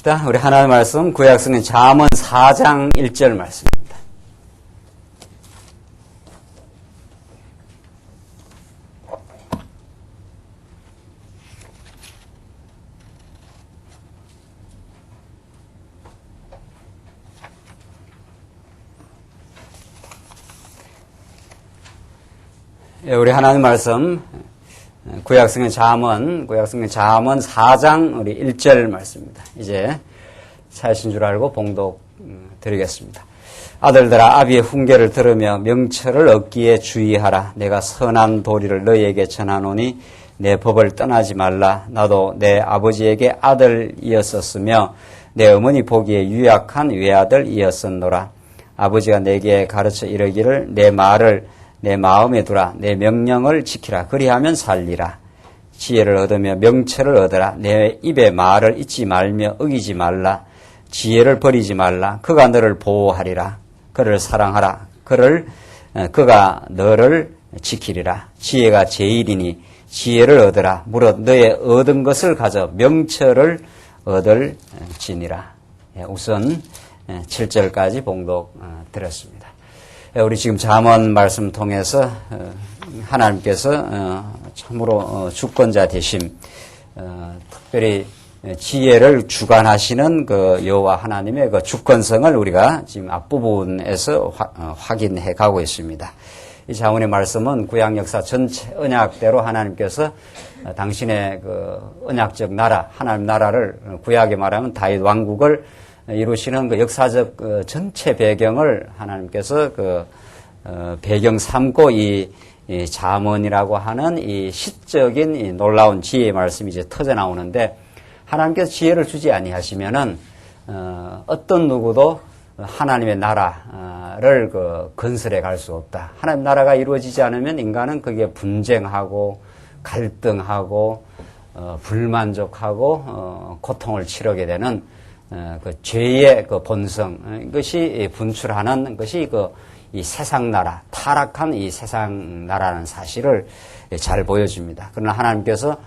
봅시다. 우리 하나님의 말씀 구약성경 잠언 4장 1절 말씀입니다. 우리 하나님 말씀 구약성경 잠언 4장 우리 1절 말씀입니다. 이제 찾으신 줄 알고 봉독 드리겠습니다. 아들들아 아비의 훈계를 들으며 명철을 얻기에 주의하라. 내가 선한 도리를 너희에게 전하노니 내 법을 떠나지 말라. 나도 내 아버지에게 아들이었었으며 내 어머니 보기에 유약한 외아들이었었노라. 아버지가 내게 가르쳐 이르기를 내 말을 내 마음에 두라. 내 명령을 지키라. 그리하면 살리라. 지혜를 얻으며 명철을 얻으라. 내 입의 말을 잊지 말며 어기지 말라. 지혜를 버리지 말라. 그가 너를 보호하리라. 그를 사랑하라. 그가 너를 지키리라. 지혜가 제일이니 지혜를 얻으라. 무릇 너의 얻은 것을 가져 명철을 얻을지니라. 우선 7절까지 봉독 드렸습니다. 우리 지금 잠언 말씀 통해서 하나님께서 참으로 주권자 되심, 특별히 지혜를 주관하시는 그 여호와 하나님의 그 주권성을 우리가 지금 앞부분에서 확인해 가고 있습니다. 이 잠언의 말씀은 구약 역사 전체 언약대로 하나님께서 당신의 그 언약적 나라, 하나님 나라를 구약에 말하면 다윗 왕국을 이루시는 그 역사적 전체 배경을 하나님께서 배경 삼고 이 잠언이라고 하는 이 시적인 이 놀라운 지혜의 말씀이 이제 터져 나오는데, 하나님께서 지혜를 주지 아니하시면은 어떤 누구도 하나님의 나라를 건설해 갈 수 없다. 하나님 나라가 이루어지지 않으면 인간은 거기에 분쟁하고 갈등하고 불만족하고 고통을 치르게 되는 그 죄의 그 본성, 이것이 분출하는 것이 이 세상 나라, 타락한 이 세상 나라는 사실을 잘 보여줍니다. 그러나 하나님께서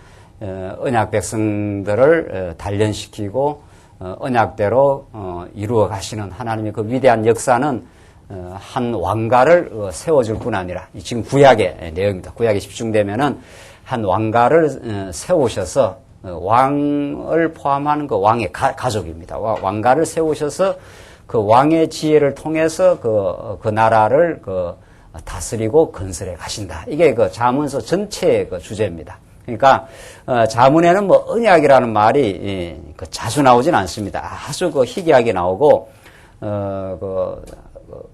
언약 백성들을 단련시키고 언약대로 이루어 가시는 하나님의 그 위대한 역사는 한 왕가를 세워줄 뿐 아니라, 지금 구약의 내용입니다. 구약에 집중되면은 한 왕가를 세우셔서 왕을 포함하는 그 왕의 가족입니다. 왕가를 세우셔서 그 왕의 지혜를 통해서 그 나라를 다스리고 건설해 가신다. 이게 그 잠언서 전체의 그 주제입니다. 그러니까 잠언에는 뭐 언약이라는 말이 자주 나오진 않습니다. 아주 희귀하게 나오고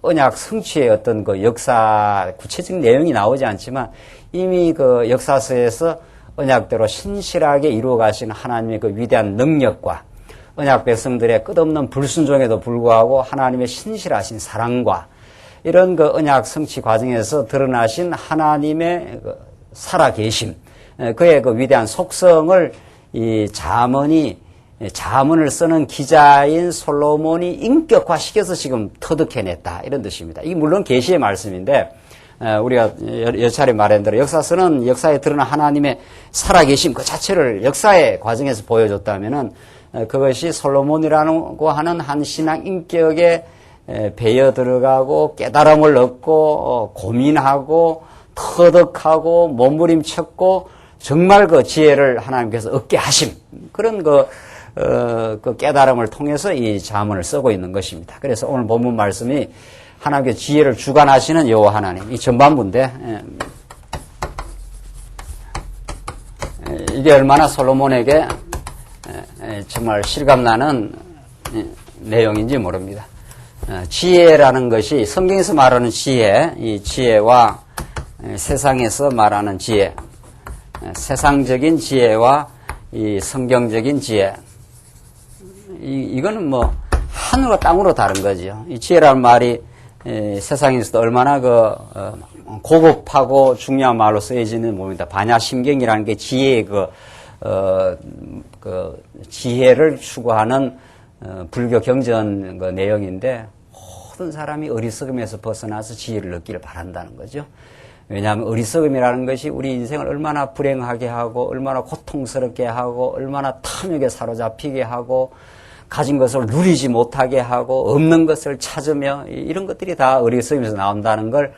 언약 성취의 어떤 그 역사 구체적인 내용이 나오지 않지만 이미 그 역사서에서 언약대로 신실하게 이루어 가신 하나님의 그 위대한 능력과 언약 백성들의 끝없는 불순종에도 불구하고 하나님의 신실하신 사랑과 이런 그 언약 성취 과정에서 드러나신 하나님의 살아계심, 그의 그 위대한 속성을 이 잠언을 쓰는 기자인 솔로몬이 인격화시켜서 지금 터득해냈다, 이런 뜻입니다. 이게 물론 계시의 말씀인데, 우리가 여러 차례 말한 대로 역사서는 역사에 드러난 하나님의 살아계심 그 자체를 역사의 과정에서 보여줬다면은 그것이 솔로몬이라고 하는 한 신앙 인격에 배어 들어가고 깨달음을 얻고 고민하고 터득하고 몸부림쳤고 정말 그 지혜를 하나님께서 얻게 하심, 그런 그 깨달음을 통해서 이 잠언을 쓰고 있는 것입니다. 그래서 오늘 본문 말씀이 하나님께서 지혜를 주관하시는 여호와 하나님, 이 전반부인데, 이게 얼마나 솔로몬에게 정말 실감나는 내용인지 모릅니다. 지혜라는 것이 성경에서 말하는 지혜, 이 지혜와 세상에서 말하는 지혜, 세상적인 지혜와 이 성경적인 지혜, 이거는 뭐 하늘과 땅으로 다른 거죠. 이 지혜라는 말이 세상에서도 얼마나 고급하고 중요한 말로 쓰여지는 뭡니다. 반야심경이라는 게 지혜의 지혜를 추구하는 불교 경전 그 내용인데, 모든 사람이 어리석음에서 벗어나서 지혜를 얻기를 바란다는 거죠. 왜냐하면 어리석음이라는 것이 우리 인생을 얼마나 불행하게 하고 얼마나 고통스럽게 하고 얼마나 탐욕에 사로잡히게 하고 가진 것을 누리지 못하게 하고 없는 것을 찾으며 이런 것들이 다 어리석음에서 나온다는 걸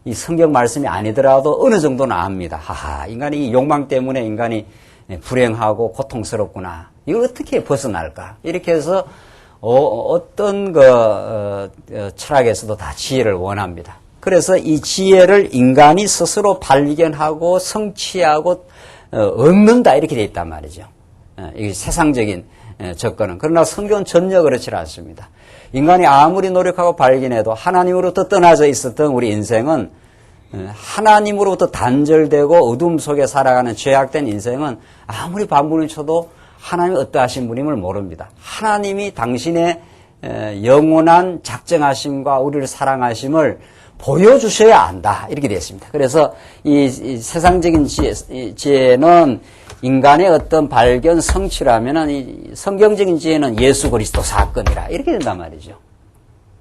이 성경 말씀이 아니더라도 어느 정도는 압니다. 하하, 인간이 이 욕망 때문에 인간이 불행하고 고통스럽구나. 이걸 어떻게 벗어날까? 이렇게 해서 어떤 철학에서도 다 지혜를 원합니다. 그래서 이 지혜를 인간이 스스로 발견하고 성취하고 얻는다 이렇게 돼 있단 말이죠. 이게 세상적인 접근은. 그러나 성경은 전혀 그렇지 않습니다. 인간이 아무리 노력하고 발견해도 하나님으로부터 떠나져 있었던 우리 인생은 하나님으로부터 단절되고 어둠 속에 살아가는 죄악된 인생은 아무리 반문을 쳐도 하나님이 어떠하신 분임을 모릅니다. 하나님이 당신의 영원한 작정하심과 우리를 사랑하심을 보여주셔야 안다. 이렇게 되어 있습니다. 그래서 이 세상적인 지혜는 인간의 어떤 발견 성취라면은 이 성경적인 지혜는 예수 그리스도 사건이라 이렇게 된단 말이죠.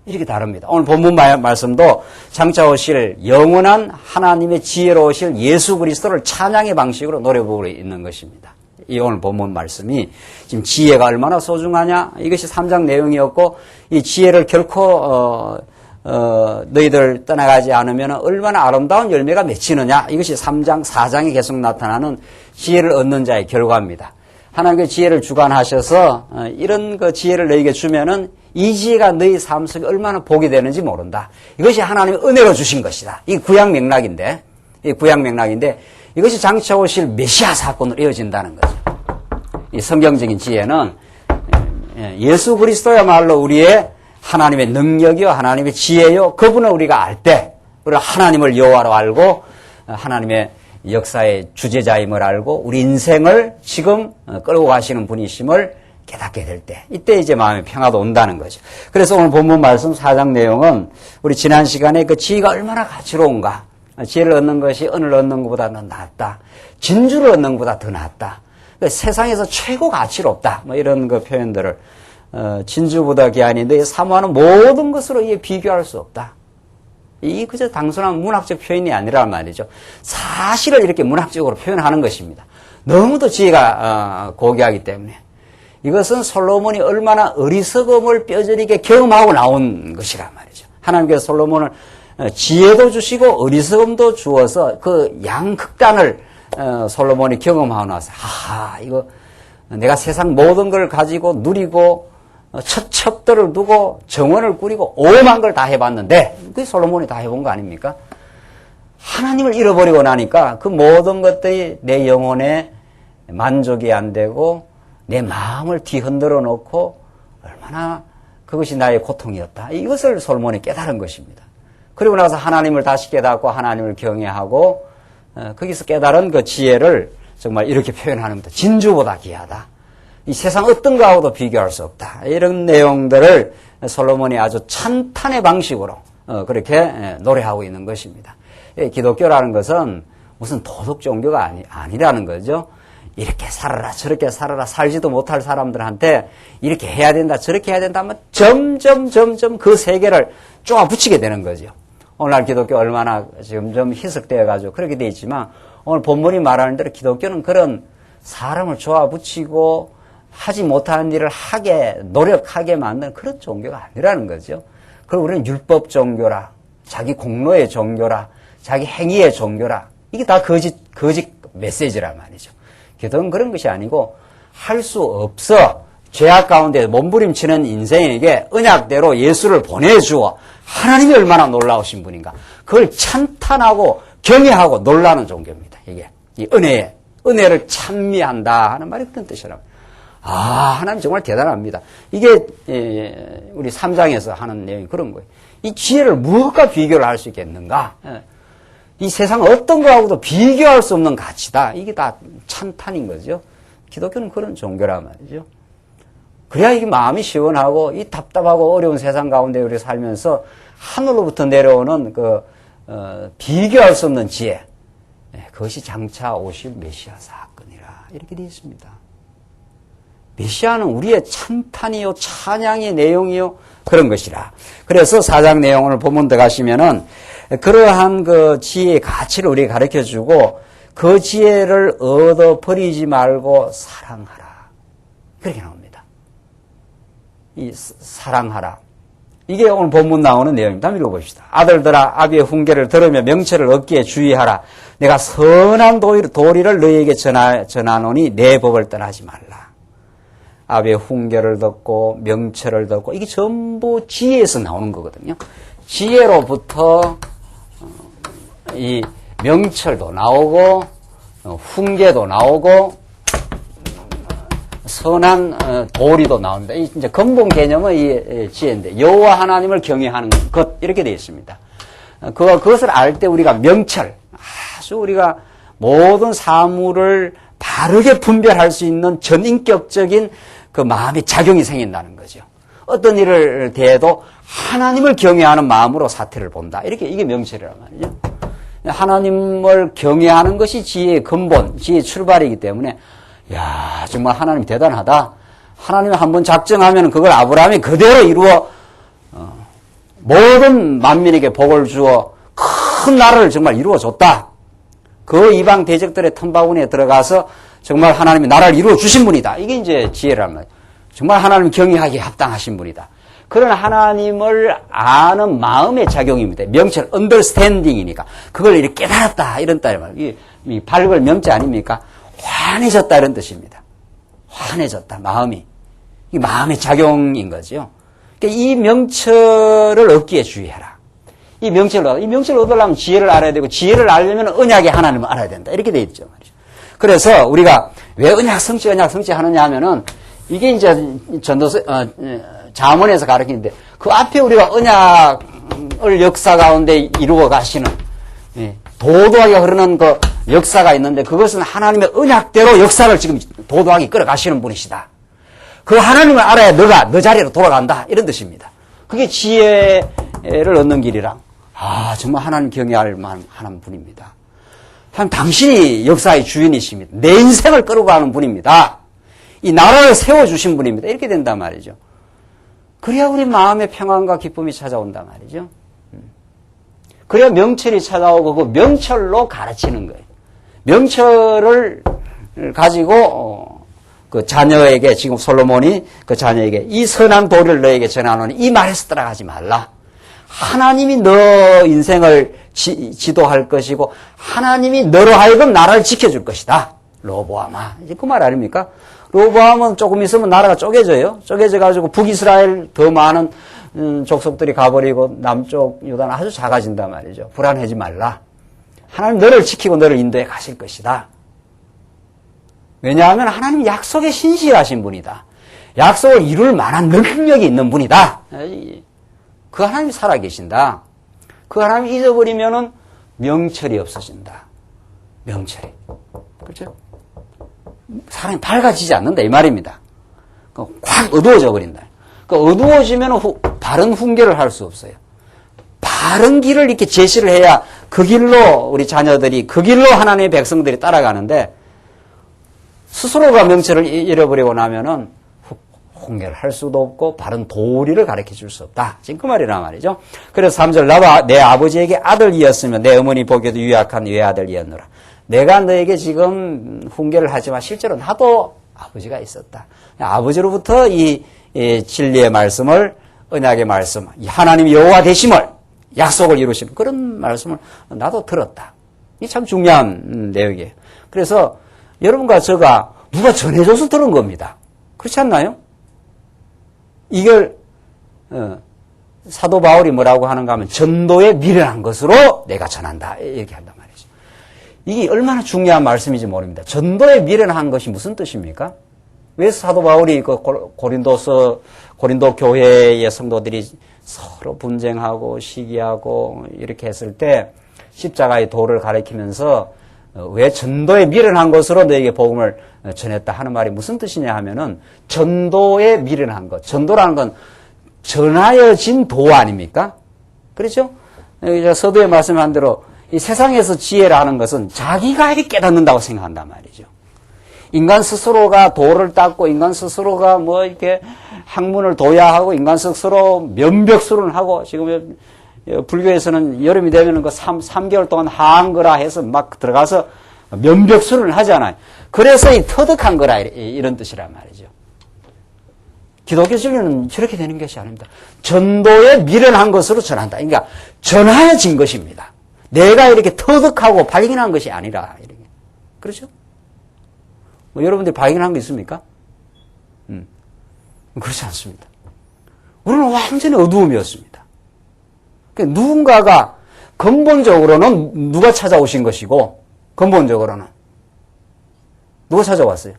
이렇게 다릅니다. 오늘 본문 말씀도 장차 오실 영원한 하나님의 지혜로우실 예수 그리스도를 찬양의 방식으로 노래부르고 있는 것입니다. 이 오늘 본문 말씀이 지금 지혜가 얼마나 소중하냐 이것이 3장 내용이었고 이 지혜를 결코 너희들 떠나가지 않으면 얼마나 아름다운 열매가 맺히느냐 이것이 3장 4장에 계속 나타나는 지혜를 얻는 자의 결과입니다. 하나님의 지혜를 주관하셔서 이런 그 지혜를 너희에게 주면은 이 지혜가 너희 삶 속에 얼마나 복이 되는지 모른다. 이것이 하나님의 은혜로 주신 것이다. 이 구약 맥락인데 이것이 장차 오실 메시아 사건으로 이어진다는 거죠. 이 성경적인 지혜는 예수 그리스도야말로 우리의 하나님의 능력이요 하나님의 지혜요 그분을 우리가 알 때 우리가 하나님을 여호와로 알고 하나님의 역사의 주제자임을 알고 우리 인생을 지금 끌고 가시는 분이심을 깨닫게 될 때 이때 이제 마음의 평화도 온다는 거죠. 그래서 오늘 본문 말씀 4장 내용은 우리 지난 시간에 그 지혜가 얼마나 가치로운가 지혜를 얻는 것이 은을 얻는 것보다 더 낫다. 진주를 얻는 것보다 더 낫다. 세상에서 최고 가치롭다. 뭐 이런 그 표현들을 진주보다 귀하니 너희 사모하는 모든 것으로 이게 비교할 수 없다. 이 그저 단순한 문학적 표현이 아니란 말이죠. 사실을 이렇게 문학적으로 표현하는 것입니다. 너무도 지혜가 고귀하기 때문에 이것은 솔로몬이 얼마나 어리석음을 뼈저리게 경험하고 나온 것이란 말이죠. 하나님께서 솔로몬을 지혜도 주시고 어리석음도 주어서 그 양극단을 솔로몬이 경험하고 나서 이거 내가 세상 모든 걸 가지고 누리고 첩들을 두고 정원을 꾸리고 오만 걸 다 해봤는데 그게 솔로몬이 다 해본 거 아닙니까? 하나님을 잃어버리고 나니까 그 모든 것들이 내 영혼에 만족이 안 되고 내 마음을 뒤흔들어 놓고 얼마나 그것이 나의 고통이었다. 이것을 솔로몬이 깨달은 것입니다. 그리고 나서 하나님을 다시 깨닫고 하나님을 경외하고 거기서 깨달은 그 지혜를 정말 이렇게 표현하는 겁니다. 진주보다 귀하다. 이 세상 어떤 거하고도 비교할 수 없다. 이런 내용들을 솔로몬이 아주 찬탄의 방식으로 그렇게 노래하고 있는 것입니다. 기독교라는 것은 무슨 도덕 종교가 아니라는 거죠. 이렇게 살아라 저렇게 살아라 살지도 못할 사람들한테 이렇게 해야 된다 저렇게 해야 된다 하면 점점 그 세계를 쪼아 붙이게 되는 거죠. 오늘날 기독교 얼마나 점점 희석되어 가지고 그렇게 되어 있지만 오늘 본문이 말하는 대로 기독교는 그런 사람을 쪼아 붙이고 하지 못하는 일을 노력하게 만드는 그런 종교가 아니라는 거죠. 그리고 우리는 율법 종교라 자기 공로의 종교라 자기 행위의 종교라 이게 다 거짓 메시지란 말이죠. 기독교는 그런 것이 아니고 할 수 없어 죄악 가운데 몸부림치는 인생에게 언약대로 예수를 보내주어 하나님이 얼마나 놀라우신 분인가 그걸 찬탄하고 경외하고 놀라는 종교입니다. 이게 이 은혜를 찬미한다 하는 말이 그런 뜻이랍니다. 하나님 정말 대단합니다. 이게 우리 3장에서 하는 내용이 그런 거예요. 이 지혜를 무엇과 비교를 할 수 있겠는가? 이 세상 어떤 거하고도 비교할 수 없는 가치다. 이게 다 찬탄인 거죠. 기독교는 그런 종교란 말이죠. 그래야 이게 마음이 시원하고 이 답답하고 어려운 세상 가운데 우리 살면서 하늘로부터 내려오는 비교할 수 없는 지혜. 그것이 장차 오실 메시아 사건이라 이렇게 되어 있습니다. 메시아는 우리의 찬탄이요 찬양의 내용이요 그런 것이라. 그래서 4장 내용을 보면 들어가시면은 그러한 그 지혜의 가치를 우리에게 가르쳐주고 그 지혜를 얻어 버리지 말고 사랑하라. 그렇게 나옵니다. 사랑하라. 이게 오늘 본문 나오는 내용입니다. 한번 읽어봅시다. 아들들아 아비의 훈계를 들으며 명철을 얻기에 주의하라. 내가 선한 도리를 너희에게 전하노니 내 법을 떠나지 말라. 아비의 훈계를 듣고 명철을 듣고 이게 전부 지혜에서 나오는 거거든요. 지혜로부터 이 명철도 나오고 훈계도 나오고 선한 도리도 나옵니다. 이제 근본 개념은 이 지혜인데 여호와 하나님을 경외하는 것 이렇게 되어 있습니다. 그것을 알 때 우리가 명철 아주 우리가 모든 사물을 바르게 분별할 수 있는 전인격적인 그 마음의 작용이 생긴다는 거죠. 어떤 일을 대해도 하나님을 경외하는 마음으로 사태를 본다. 이게 명철이란 말이죠. 하나님을 경외하는 것이 지혜의 근본, 지혜의 출발이기 때문에 야 정말 하나님 대단하다. 하나님이 한번 작정하면 그걸 아브라함이 그대로 이루어 모든 만민에게 복을 주어 큰 나라를 정말 이루어줬다. 그 이방 대적들의 틈바구니에 들어가서 정말 하나님이 나라를 이루어 주신 분이다. 이게 이제 지혜란 말이에요. 정말 하나님 경외하기에 합당하신 분이다. 그런 하나님을 아는 마음의 작용입니다. 명철, 언더스탠딩이니까. 그걸 이렇게 깨달았다. 이런 뜻 말이에요. 이 발걸 명자 아닙니까? 환해졌다. 이런 뜻입니다. 환해졌다. 마음이. 이 마음의 작용인 거죠. 그러니까 이 명철을 얻기에 주의해라. 이 명철을 얻으려면 지혜를 알아야 되고, 지혜를 알려면 언약의 하나님을 알아야 된다. 이렇게 돼 있죠. 말이죠. 그래서 우리가 왜 언약 성취 하느냐 하면은, 이게 이제 잠언에서 가르치는데 그 앞에 우리가 언약을 역사 가운데 이루어 가시는 도도하게 흐르는 그 역사가 있는데 그것은 하나님의 언약대로 역사를 지금 도도하게 끌어가시는 분이시다. 그 하나님을 알아야 너가 너 자리로 돌아간다. 이런 뜻입니다. 그게 지혜를 얻는 길이라. 정말 하나님 경외할 만한 분입니다. 하나님 당신이 역사의 주인이십니다. 내 인생을 끌어가는 분입니다. 이 나라를 세워주신 분입니다. 이렇게 된단 말이죠. 그래야 우리 마음의 평안과 기쁨이 찾아온단 말이죠. 그래야 명철이 찾아오고 그 명철로 가르치는 거예요. 명철을 가지고 그 자녀에게 지금 솔로몬이 그 자녀에게 이 선한 도리를 너에게 전하노니 이 말에서 따라가지 말라. 하나님이 너 인생을 지도할 것이고 하나님이 너로 하여금 나라를 지켜줄 것이다. 로보암아. 이제 그 말 아닙니까? 로보암은 조금 있으면 나라가 쪼개져요. 쪼개져가지고 북이스라엘 더 많은 족속들이 가버리고 남쪽 유다는 아주 작아진단 말이죠. 불안하지 말라. 하나님 너를 지키고 너를 인도해 가실 것이다. 왜냐하면 하나님 약속에 신실하신 분이다. 약속을 이룰 만한 능력이 있는 분이다. 그 하나님이 살아계신다. 그 하나님이 잊어버리면은 명철이 없어진다. 명철이. 그렇죠? 사람이 밝아지지 않는다 이 말입니다. 확 어두워져 버린다. 어두워지면 바른 훈계를 할 수 없어요. 바른 길을 이렇게 제시를 해야 그 길로 우리 자녀들이 그 길로 하나님의 백성들이 따라가는데 스스로가 명철을 잃어버리고 나면은 훈계를 할 수도 없고 바른 도리를 가르쳐 줄 수 없다. 지금 그 말이란 말이죠. 그래서 3절 나와 내 아버지에게 아들이었으며 내 어머니 보기에도 유약한 외아들이었노라. 내가 너에게 지금 훈계를 하지만 실제로 나도 아버지가 있었다. 아버지로부터 이 진리의 말씀을 언약의 말씀, 하나님 여호와 되심을 약속을 이루시는 그런 말씀을 나도 들었다. 이게 참 중요한 내용이에요. 그래서 여러분과 저가 누가 전해줘서 들은 겁니다. 그렇지 않나요? 이걸 사도 바울이 뭐라고 하는가 하면 전도에 미련한 것으로 내가 전한다. 이렇게 한단 말이죠. 이게 얼마나 중요한 말씀인지 모릅니다. 전도에 미련한 것이 무슨 뜻입니까? 왜 사도 바울이 그 고린도 교회의 성도들이 서로 분쟁하고 시기하고 이렇게 했을 때 십자가의 도를 가리키면서 왜 전도에 미련한 것으로 너에게 복음을 전했다 하는 말이 무슨 뜻이냐 하면은 전도에 미련한 것. 전도라는 건 전하여진 도 아닙니까? 그렇죠? 서두에 말씀한 대로 이 세상에서 지혜라는 것은 자기가 이렇게 깨닫는다고 생각한단 말이죠. 인간 스스로가 도를 닦고 인간 스스로가 뭐 이렇게 학문을 둬야 인간 스스로 면벽수를 하고 지금 불교에서는 여름이 되면 그 3개월 동안 하한거라 해서 막 들어가서 면벽수를 하잖아요. 그래서 이 터득한 거라 이런 뜻이란 말이죠. 기독교 진리는 저렇게 되는 것이 아닙니다. 전도에 미련한 것으로 전한다. 그러니까 전하여진 것입니다. 내가 이렇게 터득하고 발견한 것이 아니라 이렇게. 그렇죠? 뭐 여러분들이 발견한 거 있습니까? 그렇지 않습니다. 우리는 완전히 어두움이었습니다. 그러니까 누군가가 근본적으로는 누가 찾아오신 것이고 근본적으로는 누가 찾아왔어요?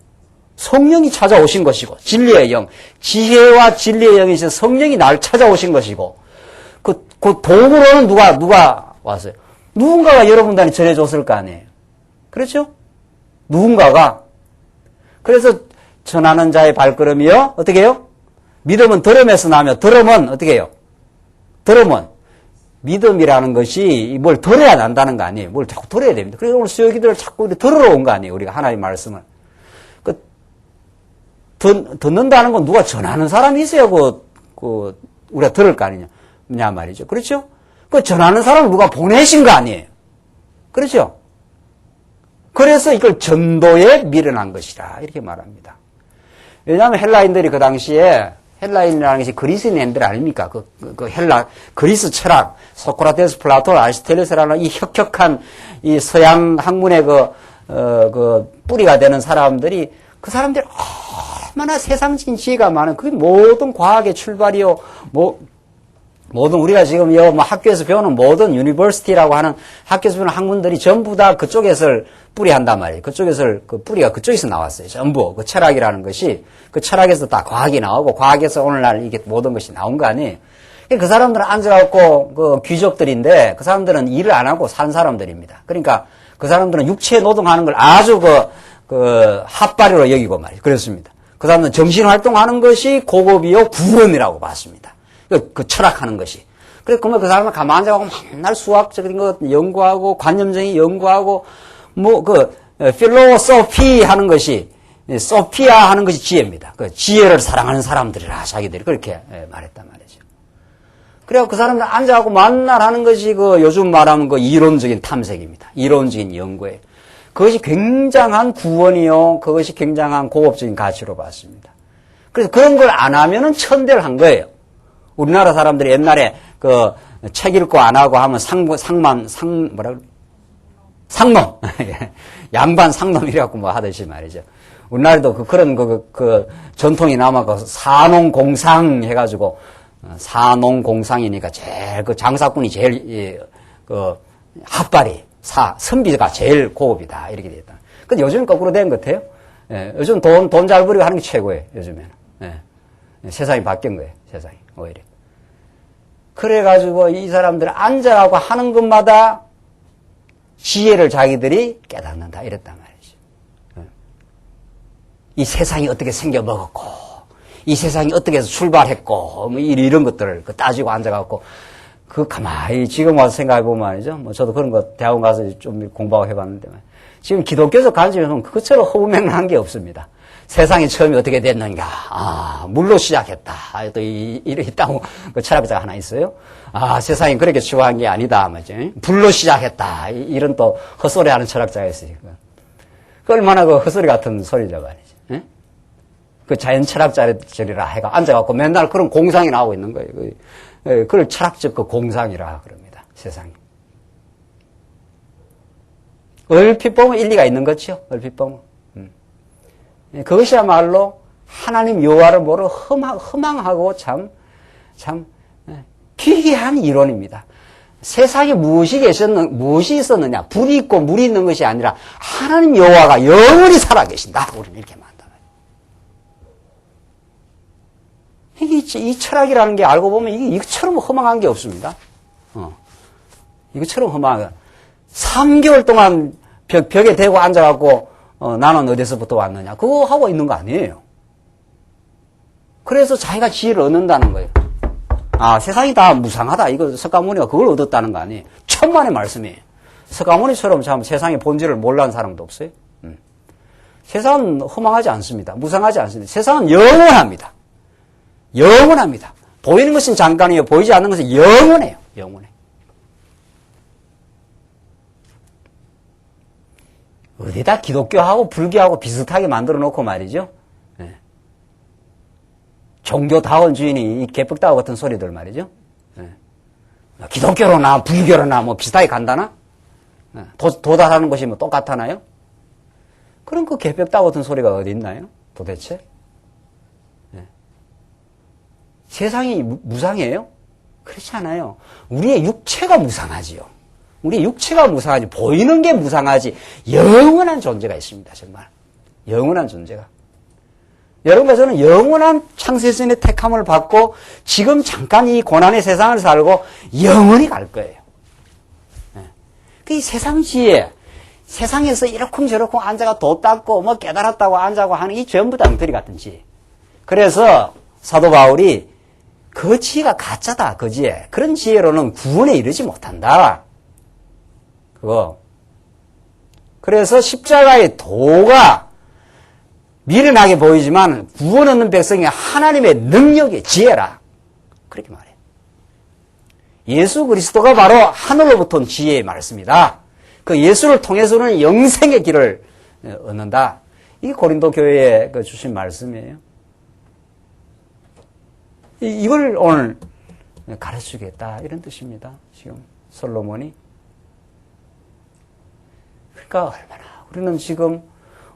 성령이 찾아오신 것이고 진리의 영, 지혜와 진리의 영이신 성령이 날 찾아오신 것이고 그 도구로는 누가 왔어요? 누군가가 여러분들한테 전해줬을 거 아니에요. 그렇죠? 누군가가. 그래서 전하는 자의 발걸음이요. 어떻게 해요? 믿음은 들음에서 나며 들음은 어떻게 해요? 들음은 믿음이라는 것이 뭘 들어야 난다는 거 아니에요. 뭘 자꾸 들어야 됩니다. 그래서 오늘 수요 기도를 자꾸 들으러 온 거 아니에요. 우리가 하나님의 말씀을. 듣는다는 건 누가 전하는 사람이 있어야 우리가 들을 거 아니냐 말이죠. 그렇죠? 그 전하는 사람을 누가 보내신 거 아니에요. 그렇죠? 그래서 이걸 전도에 미련한 것이라 이렇게 말합니다. 왜냐하면 헬라인들이 그 당시에 헬라인이라는 것이 그리스인들 아닙니까? 그리스 철학, 소크라테스, 플라톤, 아리스토텔레스라는 이 혁혁한 이 서양 학문의 뿌리가 되는 사람들이 그 사람들이 얼마나 세상적인 지혜가 많은 그 모든 과학의 출발이요, 모든 우리가 지금 학교에서 배우는 모든 유니버시티라고 하는 학교에서 배우는 학문들이 전부 다 그쪽에서 뿌리한단 말이에요. 그쪽에서 그 뿌리가 그쪽에서 나왔어요. 전부 그 철학이라는 것이 그 철학에서 다 과학이 나오고 과학에서 오늘날 이게 모든 것이 나온 거 아니에요. 그 사람들은 앉아갖고 그 귀족들인데 그 사람들은 일을 안 하고 산 사람들입니다. 그러니까 그 사람들은 육체 노동하는 걸 아주 핫바리로 여기고 말이에요. 그렇습니다. 그 사람들은 정신활동하는 것이 고급이요 구원이라고 봤습니다. 그 철학하는 것이. 그래서 그러면 그 사람은 가만히 앉아가고 맨날 수학적인 거 연구하고 관념적인 연구하고 필로소피 하는 것이 소피아 하는 것이 지혜입니다. 그 지혜를 사랑하는 사람들이라 자기들이 그렇게 말했단 말이죠. 그래서 그 사람들 앉아가고 만날 하는 것이 요즘 말하면 이론적인 탐색입니다. 이론적인 연구예요. 그것이 굉장한 구원이요. 그것이 굉장한 고급적인 가치로 봤습니다. 그래서 그런 걸 안 하면은 천대를 한 거예요. 우리나라 사람들이 옛날에 책 읽고 안 하고 하면 상놈. 양반 상놈이라고 하듯이 말이죠. 우리나라도 그런 전통이 남아서 사농공상 해가지고, 사농공상이니까 제일 장사꾼이 제일, 핫발이, 선비가 제일 고급이다. 이렇게 됐다. 근데 요즘은 거꾸로 된 것 같아요. 예, 요즘 돈 잘 벌이고 하는 게 최고예요. 요즘에는. 예. 세상이 바뀐 거예요. 세상이. 오히려. 그래가지고 이 사람들 앉아가고 하는 것마다 지혜를 자기들이 깨닫는다. 이랬단 말이죠. 이 세상이 어떻게 생겨 먹었고, 이 세상이 어떻게 해서 출발했고, 이런 것들을 따지고 앉아갖고, 가만히 지금 와서 생각해보면 말이죠. 저도 그런 거 대학원 가서 좀 공부하고 해봤는데, 지금 기독교적 관점에서는 그것처럼 허무맹랑한 게 없습니다. 세상이 처음이 어떻게 됐는가. 물로 시작했다. 또 있다고 그 철학자가 하나 있어요. 세상이 그렇게 추구한 게 아니다. 맞죠? 불로 시작했다. 이런 또 헛소리 하는 철학자가 있어요. 그 얼마나 헛소리 같은 소리죠, 말이죠. 예? 그 자연 철학자들이라 해가 앉아갖고 맨날 그런 공상이 나오고 있는 거예요. 그걸 철학적 공상이라 그럽니다. 세상이. 얼핏 보면 일리가 있는 거죠. 얼핏 보면. 그것이야말로 하나님 여호와를 모르고 허망하고 참 기이한 이론입니다. 세상에 무엇이 있었느냐? 불이 있고 물이 있는 것이 아니라 하나님 여호와가 영원히 살아계신다. 우리는 이렇게 말한다. 이 철학이라는 게 알고 보면 이것처럼 허망한 게 없습니다. 이것처럼 허망한 3개월 동안 벽에 대고 앉아갖고 나는 어디서부터 왔느냐. 그거 하고 있는 거 아니에요. 그래서 자기가 지혜를 얻는다는 거예요. 세상이 다 무상하다. 이거 석가모니가 그걸 얻었다는 거 아니에요. 천만의 말씀이에요. 석가모니처럼 참 세상의 본질을 몰라는 사람도 없어요. 세상은 허망하지 않습니다. 무상하지 않습니다. 세상은 영원합니다. 영원합니다. 보이는 것은 잠깐이에요. 보이지 않는 것은 영원해요. 영원해. 어디다 기독교하고 불교하고 비슷하게 만들어 놓고 말이죠. 네. 종교다운 주인이 이 개뻑다운 같은 소리들 말이죠. 기독교로나 불교로나 뭐 비슷하게 간다나? 도달하는 것이 뭐 똑같아나요? 그럼 그 개벽다구 같은 소리가 어디 있나요? 도대체? 세상이 무상해요? 그렇지 않아요. 우리의 육체가 무상하지요. 우리의 육체가 무상하지, 보이는 게 무상하지, 영원한 존재가 있습니다, 정말. 영원한 존재가. 여러분과 저는 영원한 창세전의 택함을 받고 지금 잠깐 이 고난의 세상을 살고 영원히 갈 거예요. 이 세상 지혜, 세상에서 이러쿵저러쿵 앉아가 도 닦고 뭐 깨달았다고 앉아고 하는 이 전부 다 엉터리 같은 지혜. 그래서 사도 바울이 그 지혜가 가짜다, 그 지혜. 그런 지혜로는 구원에 이르지 못한다. 그거. 그래서 십자가의 도가 미련하게 보이지만 구원 얻는 백성이 하나님의 능력의 지혜라. 그렇게 말해요. 예수 그리스도가 바로 하늘로부터 온 지혜의 말씀이다. 그 예수를 통해서는 영생의 길을 얻는다. 이게 고린도 교회에 주신 말씀이에요. 이걸 오늘 가르치겠다 이런 뜻입니다. 지금 솔로몬이. 그러니까 얼마나 우리는 지금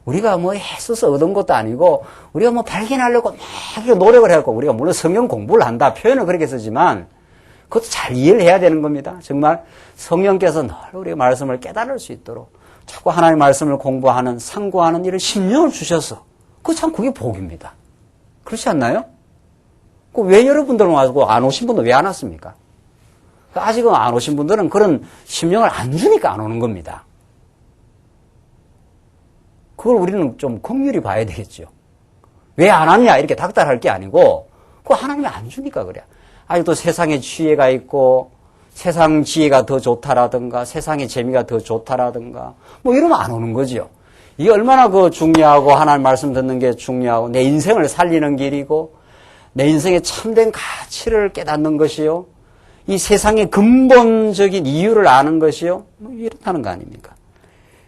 우리가 뭐 애써서 얻은 것도 아니고 우리가 뭐 발견하려고 막 노력을 해갖고 우리가 물론 성경 공부를 한다 표현을 그렇게 쓰지만 그것도 잘 이해를 해야 되는 겁니다. 정말 성령께서 늘 우리가 말씀을 깨달을 수 있도록 자꾸 하나님의 말씀을 공부하는 상고하는 이런 심령을 주셔서 그게 복입니다. 그렇지 않나요? 왜 여러분들은 와서 안 오신 분들 왜 안 왔습니까? 아직은 안 오신 분들은 그런 심령을 안 주니까 안 오는 겁니다. 그걸 우리는 좀 긍휼히 봐야 되겠죠. 왜 안 왔냐 이렇게 닥달할 게 아니고 그거 하나님이 안 주니까 그래. 아직도 세상에 지혜가 있고 세상 지혜가 더 좋다라든가 세상의 재미가 더 좋다라든가 뭐 이러면 안 오는 거죠. 이게 얼마나 중요하고 하나님 말씀 듣는 게 중요하고 내 인생을 살리는 길이고 내 인생의 참된 가치를 깨닫는 것이요. 이 세상의 근본적인 이유를 아는 것이요. 뭐 이렇다는 거 아닙니까?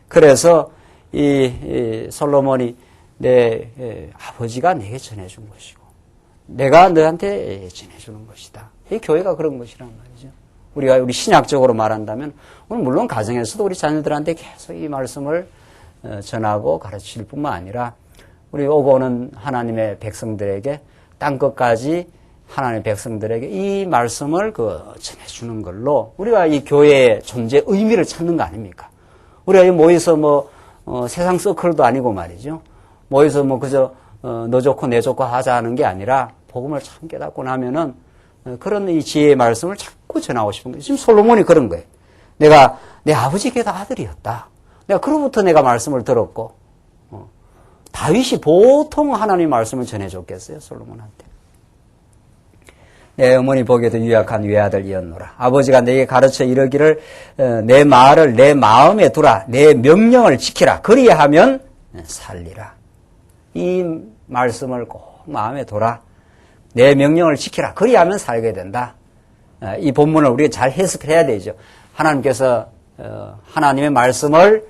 그래서 이 솔로몬이 내 아버지가 내게 전해준 것이고 내가 너한테 전해주는 것이다. 이 교회가 그런 것이란 말이죠. 우리 신약적으로 말한다면 오늘 물론 가정에서도 우리 자녀들한테 계속 이 말씀을 전하고 가르칠 뿐만 아니라 우리 오고 오는 하나님의 백성들에게 땅끝까지 하나님의 백성들에게 이 말씀을 전해주는 걸로 우리가 이 교회의 존재 의미를 찾는 거 아닙니까? 우리가 모여서 세상 서클도 아니고 말이죠. 모여서 그저 너 좋고 내 좋고 하자 하는 게 아니라 복음을 참 깨닫고 나면은 그런 이 지혜의 말씀을 자꾸 전하고 싶은 거예요. 지금 솔로몬이 그런 거예요. 내가 내 아버지께도 아들이었다. 내가 그로부터 내가 말씀을 들었고 다윗이 보통 하나님의 말씀을 전해줬겠어요, 솔로몬한테. 내 어머니 보기에도 유약한 외아들이었노라. 아버지가 내게 가르쳐 이르기를 내 말을 내 마음에 두라. 내 명령을 지키라. 그리하면 살리라. 이 말씀을 꼭 마음에 두라. 내 명령을 지키라. 그리하면 살게 된다. 이 본문을 우리가 잘 해석해야 되죠. 하나님께서 하나님의 말씀을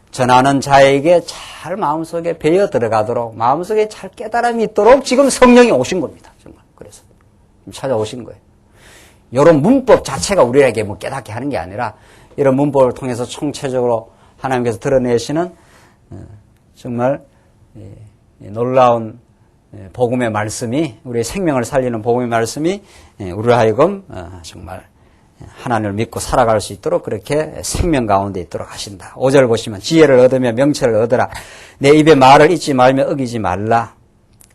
전하는 자에게 잘 마음속에 배어 들어가도록 마음속에 잘 깨달음이 있도록 지금 성령이 오신 겁니다. 정말. 그래서 찾아오신 거예요. 이런 문법 자체가 우리에게 깨닫게 하는 게 아니라 이런 문법을 통해서 총체적으로 하나님께서 드러내시는 정말 놀라운 복음의 말씀이 우리의 생명을 살리는 복음의 말씀이 우리를 하여금 정말 하나님을 믿고 살아갈 수 있도록 그렇게 생명 가운데 있도록 하신다. 5절 보시면 지혜를 얻으며 명철을 얻어라. 내 입에 말을 잊지 말며 어기지 말라.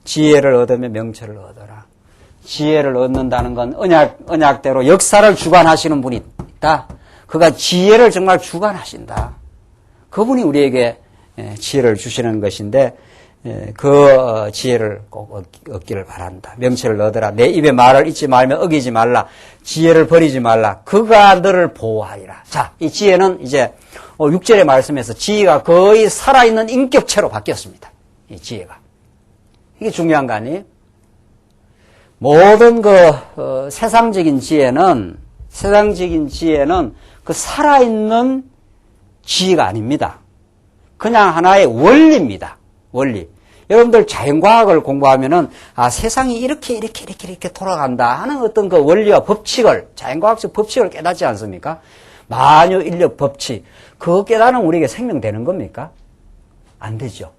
지혜를 얻으며 명철을 얻어라. 지혜를 얻는다는 건 언약대로 역사를 주관하시는 분이 있다. 그가 지혜를 정말 주관하신다. 그분이 우리에게 지혜를 주시는 것인데 그 지혜를 꼭 얻기를 바란다. 명철을 얻어라. 내 입에 말을 잊지 말며 어기지 말라. 지혜를 버리지 말라. 그가 너를 보호하리라. 자, 이 지혜는 이제 6절의 말씀에서 지혜가 거의 살아있는 인격체로 바뀌었습니다. 이 지혜가. 이게 중요한 거 아니에요? 모든 세상적인 지혜는 그 살아있는 지혜가 아닙니다. 그냥 하나의 원리입니다. 원리. 여러분들 자연과학을 공부하면은, 세상이 이렇게 돌아간다 하는 어떤 그 원리와 법칙을, 자연과학적 법칙을 깨닫지 않습니까? 만유 인력 법칙. 그거 깨달으면 우리에게 생명되는 겁니까? 안 되죠.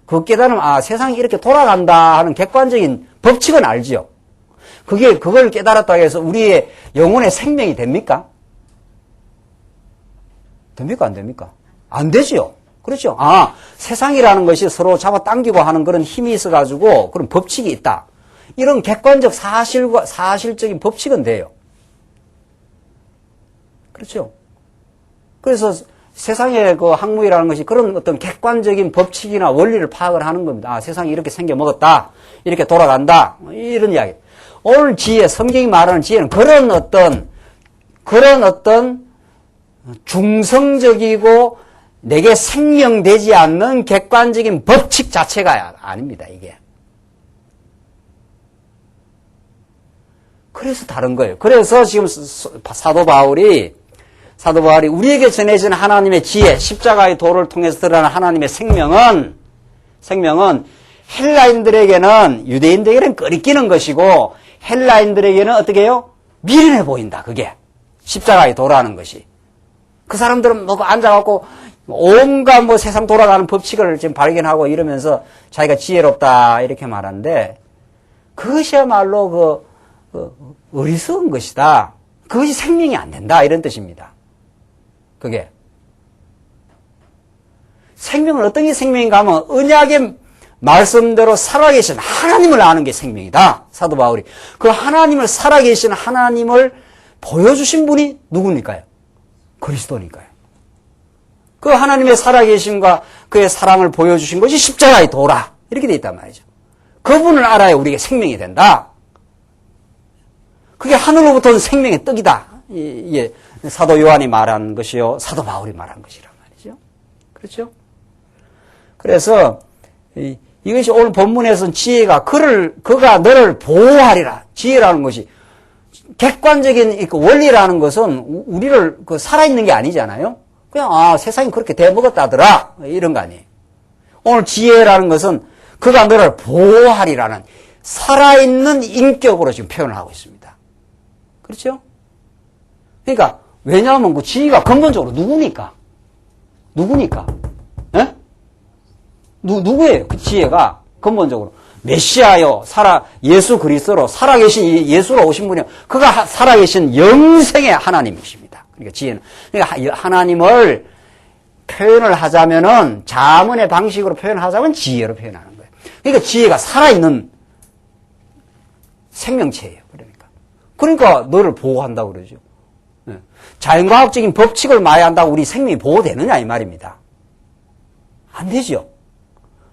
그거 깨달으면, 세상이 이렇게 돌아간다 하는 객관적인 법칙은 알지요. 그걸 깨달았다고 해서 우리의 영혼의 생명이 됩니까? 됩니까? 안 됩니까? 안 되지요. 그렇죠? 세상이라는 것이 서로 잡아당기고 하는 그런 힘이 있어가지고 그런 법칙이 있다. 이런 객관적 사실적인 법칙은 돼요. 그렇죠? 그래서 세상의 그 학문이라는 것이 그런 어떤 객관적인 법칙이나 원리를 파악을 하는 겁니다. 세상이 이렇게 생겨 먹었다. 이렇게 돌아간다. 이런 이야기. 오늘 지혜, 성경이 말하는 지혜는 그런 어떤 중성적이고 내게 생명되지 않는 객관적인 법칙 자체가 아닙니다, 이게. 그래서 다른 거예요. 그래서 지금 사도 바울이 우리에게 전해진 하나님의 지혜, 십자가의 도를 통해서 드러나는 하나님의 생명은 헬라인들에게는, 유대인들에게는 끓이끼는 것이고, 헬라인들에게는 어떻게 해요? 미련해 보인다, 그게. 십자가의 도라는 것이. 그 사람들은 앉아갖고, 온갖 세상 돌아가는 법칙을 지금 발견하고 이러면서 자기가 지혜롭다, 이렇게 말하는데, 그것이야말로 어리석은 것이다. 그것이 생명이 안 된다, 이런 뜻입니다. 그게. 생명은 어떤 게 생명인가 하면, 언약의 말씀대로 살아계신 하나님을 아는 게 생명이다. 사도 바울이. 그 하나님을 살아계신 하나님을 보여주신 분이 누굽니까요? 그리스도니까요. 그 하나님의 살아계심과 그의 사랑을 보여주신 것이 십자가의 도라. 이렇게 돼 있단 말이죠. 그분을 알아야 우리에게 생명이 된다. 그게 하늘로부터 생명의 떡이다. 이게 사도 요한이 말한 것이요. 사도 바울이 말한 것이란 말이죠. 그렇죠? 그래서 이것이 오늘 본문에서는 지혜가 그가 너를 보호하리라. 지혜라는 것이 객관적인 원리라는 것은 우리를 살아있는 게 아니잖아요. 그냥 세상이 그렇게 대먹었다더라 이런 거 아니에요. 오늘 지혜라는 것은 그가 너를 보호하리라는 살아있는 인격으로 지금 표현을 하고 있습니다. 그렇죠? 그러니까 왜냐하면 그 지혜가 근본적으로 누구니까? 예? 누구예요? 그 지혜가 근본적으로 메시아요, 예수 그리스도로 살아계신 예수로 오신 분이요. 그가 살아계신 영생의 하나님이십니다. 그러니까 지혜는. 그러니까 하나님을 표현을 하자면은, 자문의 방식으로 표현하자면 지혜로 표현하는 거예요. 그러니까 지혜가 살아있는 생명체예요. 그러니까 너를 보호한다고 그러죠. 자연과학적인 법칙을 마야한다고 우리 생명이 보호되느냐 이 말입니다. 안 되죠.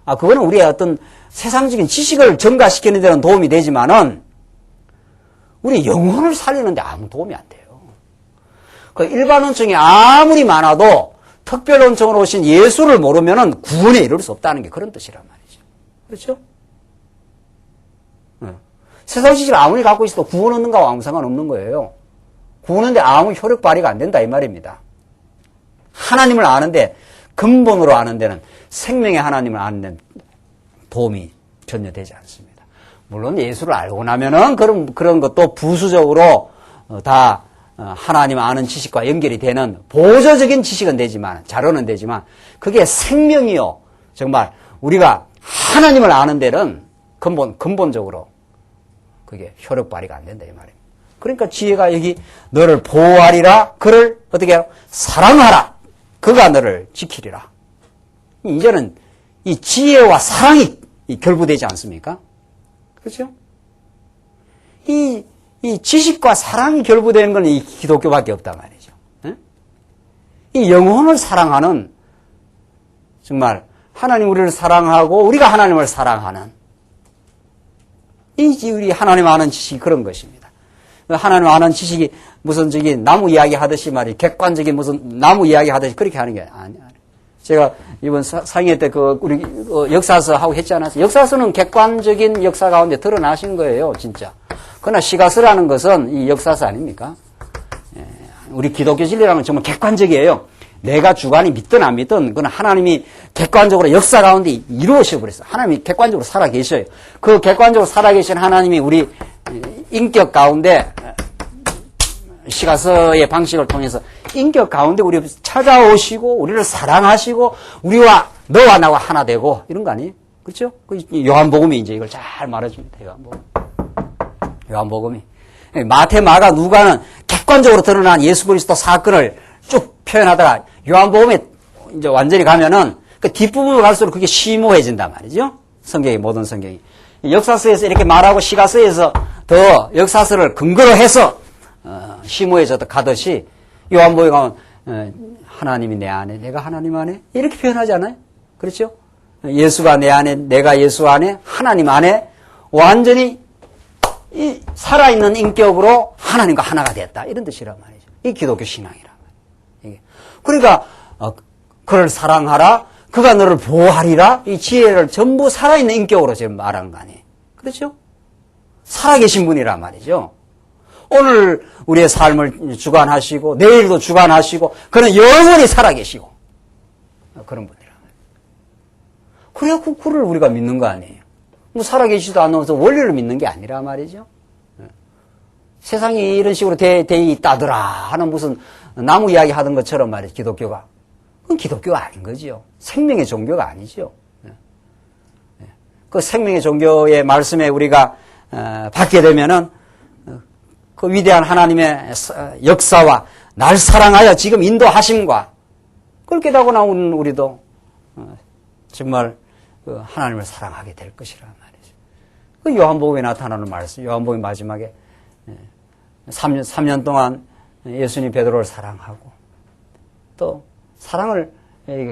그거는 우리의 어떤 세상적인 지식을 증가시키는 데는 도움이 되지만은 우리 영혼을 살리는 데 아무 도움이 안 돼요. 그 일반 원청이 아무리 많아도 특별 원청으로 오신 예수를 모르면은 구원에 이를 수 없다는 게 그런 뜻이란 말이죠. 그렇죠? 세상 지식을 아무리 갖고 있어도 구원 얻는 거와 아무 상관없는 거예요. 구원하는데 아무 효력 발휘가 안 된다 이 말입니다. 하나님을 아는데, 근본으로 아는 데는, 생명의 하나님을 아는 데는 도움이 전혀 되지 않습니다. 물론 예수를 알고 나면은 그런 것도 부수적으로 다 하나님 아는 지식과 연결이 되는 보조적인 지식은 되지만, 자료는 되지만, 그게 생명이요. 정말 우리가 하나님을 아는 데는 근본적으로 그게 효력 발휘가 안 된다 이 말입니다. 그러니까 지혜가 여기 너를 보호하리라. 그를 어떻게 해요? 사랑하라. 그가 너를 지키리라. 이제는 이 지혜와 사랑이 결부되지 않습니까? 그렇죠? 이 지식과 사랑이 결부되는 건 이 기독교밖에 없단 말이죠. 이 영혼을 사랑하는, 정말 하나님 우리를 사랑하고 우리가 하나님을 사랑하는, 우리 하나님 아는 지식이 그런 것입니다. 하나님 아는 지식이 무슨 나무 이야기 하듯이 객관적인 무슨 나무 이야기 하듯이 그렇게 하는 게 아니에요. 제가 이번 상해 때 우리 역사서 하고 했지 않았어요? 역사서는 객관적인 역사 가운데 드러나신 거예요, 진짜. 그러나 시가서라는 것은 이 역사서 아닙니까? 우리 기독교 진리라는 건 정말 객관적이에요. 내가 주관이 믿든 안 믿든 그건 하나님이 객관적으로 역사 가운데 이루어져 버렸어요. 하나님이 객관적으로 살아계셔요. 그 객관적으로 살아계신 하나님이 우리 인격 가운데 시가서의 방식을 통해서 인격 가운데 우리 찾아오시고 우리를 사랑하시고 우리와 너와 나와 하나 되고 이런 거 아니에요? 그렇죠? 요한복음이 이제 이걸 잘 말해줍니다. 요한복음이. 마태, 마가, 누가는 객관적으로 드러난 예수 그리스도 사건을 쭉 표현하다가 요한복음에 이제 완전히 가면은 그 뒷부분으로 갈수록 그게 심오해진단 말이죠. 성경이, 모든 성경이. 역사서에서 이렇게 말하고 시가서에서 더 역사서를 근거로 해서 심오해져 가듯이 요한복음에 가면 하나님이 내 안에, 내가 하나님 안에 이렇게 표현하지 않아요? 그렇죠? 예수가 내 안에, 내가 예수 안에, 하나님 안에 완전히 이 살아있는 인격으로 하나님과 하나가 됐다. 이런 뜻이란 말이죠. 이 기독교 신앙이란 말이에요. 그러니까 그를 사랑하라, 그가 너를 보호하리라, 이 지혜를 전부 살아있는 인격으로 지금 말하는 거 아니에요. 그렇죠? 살아계신 분이란 말이죠. 오늘 우리의 삶을 주관하시고 내일도 주관하시고 그는 영원히 살아계시고 그런 분이란 말이에요. 그래야 그를 우리가 믿는 거 아니에요. 뭐 살아계시지도 않으면서 원리를 믿는 게 아니라 말이죠. 세상이 이런 식으로 대이 있다더라 하는 무슨 나무 이야기 하던 것처럼 말이죠. 기독교가. 그건 기독교가 아닌 거죠. 생명의 종교가 아니죠. 그 생명의 종교의 말씀에 우리가 받게 되면은 그 위대한 하나님의 역사와 날 사랑하여 지금 인도하심과 그걸 깨닫고 나온 우리도 정말 그 하나님을 사랑하게 될 것이란 말이죠. 그 요한복음에 나타나는 말씀, 요한복음 마지막에 3년 동안 예수님 베드로를 사랑하고 또 사랑을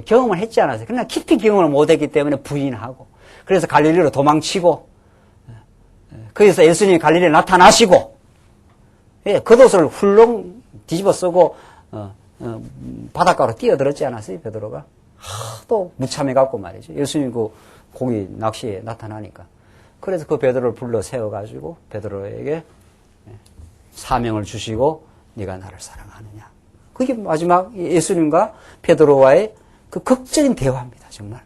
경험을 했지 않았어요. 그러나 깊이 경험을 못했기 때문에 부인하고 그래서 갈릴리로 도망치고 거기서 예수님이 갈릴리에 나타나시고 겉옷을 훌렁 뒤집어 쓰고 바닷가로 뛰어들었지 않았어요, 베드로가? 하도 무참해갖고 말이죠. 예수님 그 고기 낚시에 나타나니까. 그래서 그 베드로를 불러 세워가지고 베드로에게 사명을 주시고 네가 나를 사랑하느냐. 그게 마지막 예수님과 베드로와의 그 극적인 대화입니다, 정말.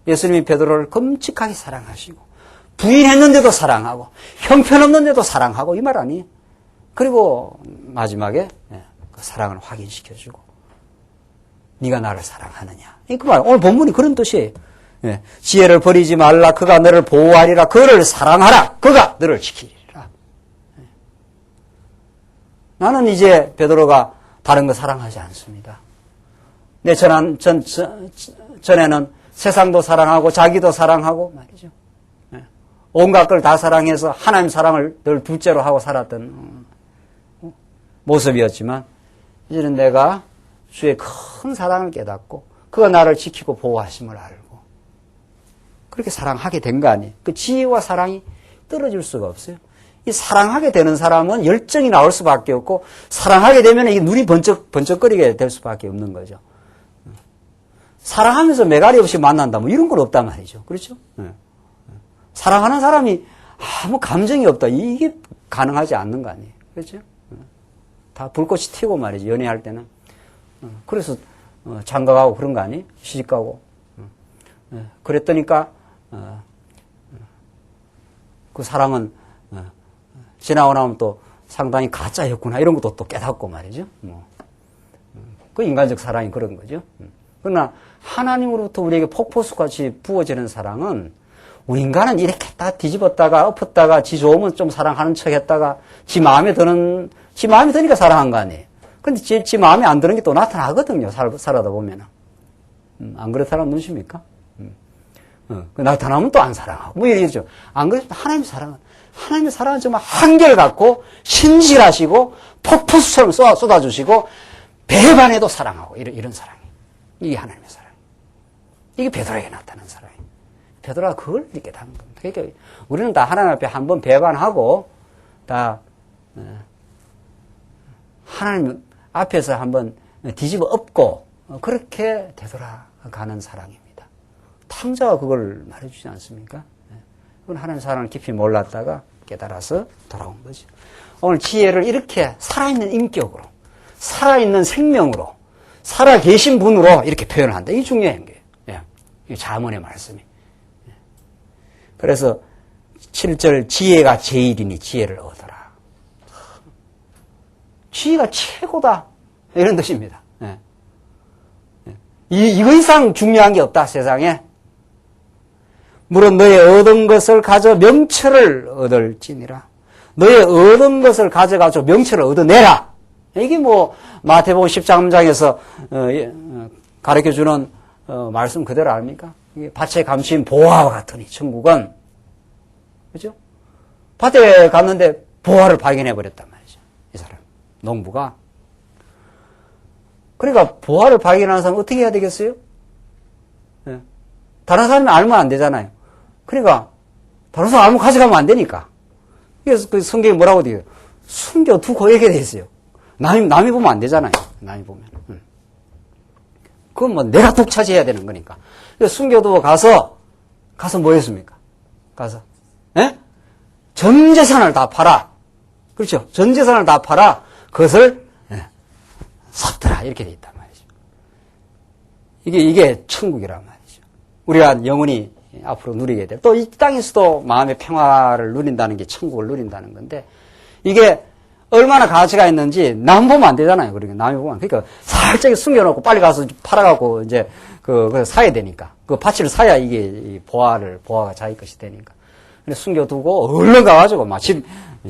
예수님이 베드로를 끔찍하게 사랑하시고 부인했는데도 사랑하고 형편없는데도 사랑하고 이 말 아니에요. 그리고 마지막에 그 사랑을 확인시켜주고 네가 나를 사랑하느냐. 그 말 오늘 본문이 그런 뜻이에요. 지혜를 버리지 말라. 그가 너를 보호하리라. 그를 사랑하라. 그가 너를 지키리라. 나는 이제 베드로가 다른 거 사랑하지 않습니다. 내 전에는 세상도 사랑하고 자기도 사랑하고 말이죠. 온갖 걸 다 사랑해서 하나님 사랑을 늘 둘째로 하고 살았던 모습이었지만 이제는 내가 주의 큰 사랑을 깨닫고 그가 나를 지키고 보호하심을 알고 그렇게 사랑하게 된 거 아니에요. 그 지혜와 사랑이 떨어질 수가 없어요. 이 사랑하게 되는 사람은 열정이 나올 수밖에 없고 사랑하게 되면 이 눈이 번쩍거리게 될 수밖에 없는 거죠. 사랑하면서 매갈이 없이 만난다 뭐 이런 건 없단 말이죠. 그렇죠? 사랑하는 사람이 아무 감정이 없다. 이게 가능하지 않는 거 아니에요. 그렇죠? 다 불꽃이 튀고 말이죠. 연애할 때는. 그래서 장가가고 그런 거 아니에요? 시집가고. 그랬더니까 그 사랑은 지나고 나면 또 상당히 가짜였구나 이런 것도 또 깨닫고 말이죠. 그 인간적 사랑이 그런 거죠. 그러나 하나님으로부터 우리에게 폭포수같이 부어지는 사랑은 우리 인간은 이렇게 다 뒤집었다가 엎었다가 지 좋으면 좀 사랑하는 척 했다가 지 마음에 드니까 사랑한 거 아니에요. 근데 지 마음에 안 드는 게 또 나타나거든요. 살아다 보면은. 안 그렇다는 눈십니까? 나타나면 또 안 사랑하고. 뭐 이러죠. 안 그래도 하나님의 사랑은 정말 한결같고 신실하시고 폭포수처럼 쏟아주시고 배반해도 사랑하고 이런 사랑이. 이게 하나님의 사랑. 이게 베드로에게 나타난 사랑이에요. 베드로가 그걸 이렇게 당한 겁니다. 그러니까 우리는 다 하나님 앞에 한번 배반하고 다 하나님 앞에서 한번 뒤집어 엎고 그렇게 되돌아가는 사랑입니다. 탕자가 그걸 말해주지 않습니까? 그건 하나님 사랑을 깊이 몰랐다가 깨달아서 돌아온 거죠. 오늘 지혜를 이렇게 살아있는 인격으로, 살아있는 생명으로, 살아 계신 분으로 이렇게 표현을 한다. 이게 중요한 거예요. 예. 이 잠언의 말씀이. 예. 그래서 7절 지혜가 제일이니 지혜를 얻어라. 지혜가 최고다. 이런 뜻입니다. 예. 이거 이상 중요한 게 없다, 세상에. 물론 너의 얻은 것을 가져 명철을 얻을지니라. 너의 얻은 것을 가져가지고 명철을 얻어내라. 이게 뭐 마태복음 13장에서 가르쳐주는 말씀 그대로 아닙니까? 이게 밭에 감추인 보화와 같으니 천국은, 그죠? 밭에 갔는데 보화를 발견해버렸단 말이죠. 이 사람 농부가. 그러니까 보화를 발견하는 사람은 어떻게 해야 되겠어요? 예. 다른 사람이 알면 안 되잖아요. 그러니까 다른 사람 알면 가져가면 안 되니까. 그래서 그 성경이 뭐라고 돼요? 숨겨두고 이렇게 돼 있어요. 남이 보면 안 되잖아요. 남이 보면. 그건 뭐 내가 독차지해야 되는 거니까. 그래서 숨겨두고 가서 뭐 했습니까? 가서 예? 전 재산을 다 팔아. 그렇죠? 전 재산을 다 팔아. 그것을 샀더라. 이렇게 돼 있단 말이죠. 이게 천국이란 말이죠. 우리가 영원히 앞으로 누리게 될. 또 이 땅에서도 마음의 평화를 누린다는 게 천국을 누린다는 건데, 이게 얼마나 가치가 있는지 남 보면 안 되잖아요. 그러니까 남이 보면. 그러니까 살짝 숨겨놓고 빨리 가서 팔아갖고 이제 그걸 사야 되니까. 그 파츠를 사야 이게 보화가 자기 것이 되니까. 근데 숨겨두고 얼른 가가지고 막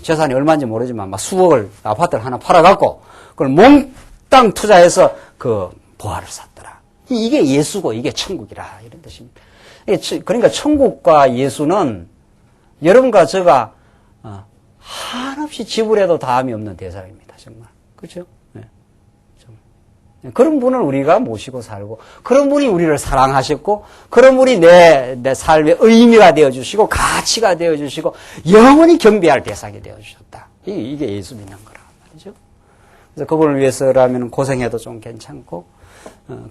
재산이 얼마인지 모르지만 막 수억을 아파트를 하나 팔아갖고 그걸 몽땅 투자해서 그 보화를 샀더라. 이게 예수고 이게 천국이라 이런 뜻입니다. 그러니까 천국과 예수는 여러분과 제가 한없이 지불해도 다함이 없는 대상입니다. 정말. 그렇죠? 네. 그런 분을 우리가 모시고 살고, 그런 분이 우리를 사랑하셨고, 그런 분이 내 삶의 의미가 되어주시고, 가치가 되어주시고, 영원히 경배할 대상이 되어주셨다. 이게 예수 믿는 거란 말이죠. 그래서 그분을 위해서라면 고생해도 좀 괜찮고,